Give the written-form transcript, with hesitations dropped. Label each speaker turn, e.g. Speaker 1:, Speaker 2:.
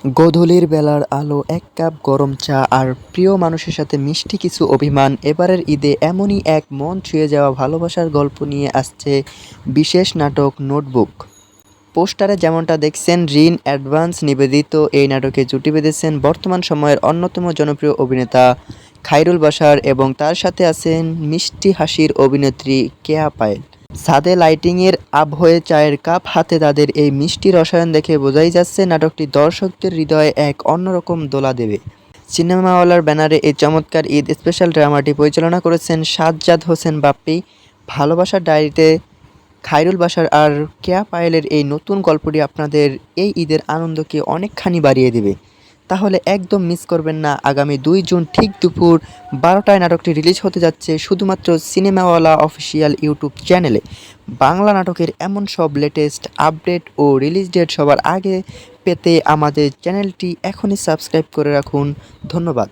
Speaker 1: গোধূলির বেলার আলো, এক কাপ গরম চা আর প্রিয় মানুষের সাথে মিষ্টি কিছু অভিমান। এবারের ঈদে এমনই এক মন ছুঁয়ে যাওয়া ভালোবাসার গল্প নিয়ে আসছে বিশেষ নাটক নোটবুক। পোস্টারে যেমনটা দেখছেন, রিন অ্যাডভান্স নিবেদিত এই নাটকে জুটি বেঁধেছেন বর্তমান সময়ের অন্যতম জনপ্রিয় অভিনেতা খায়রুল বাশার এবং তার সাথে আছেন মিষ্টি হাসির অভিনেত্রী কেয়া পায়েল। ছাদে লাইটিংয়ের আবহে চায়ের কাপ হাতে তাদের এই মিষ্টি রসায়ন দেখে বোঝাই যাচ্ছে নাটকটি দর্শকদের হৃদয়ে এক অন্যরকম দোলা দেবে। সিনেমাওয়ালার ব্যানারে এই চমৎকার ঈদ স্পেশাল ড্রামাটি পরিচালনা করেছেন সাজ্জাদ হোসেন বাপ্পি। ভালোবাসার ডায়েরিতে খায়রুল বাশার আর কেয়া পায়েলের এই নতুন গল্পটি আপনাদের এই ঈদের আনন্দকে অনেকখানি বাড়িয়ে দেবে। তাহলে একদম মিস করবেন না। আগামী 2 জুন ঠিক দুপুর 12টায় নাটকটি রিলিজ হতে যাচ্ছে শুধুমাত্র সিনেমাওয়ালা অফিসিয়াল ইউটিউব চ্যানেলে। বাংলা নাটকের এমন সব লেটেস্ট আপডেট ও রিলিজ ডেট সবার আগে পেতে আমাদের চ্যানেলটি এখনই সাবস্ক্রাইব করে রাখুন। ধন্যবাদ।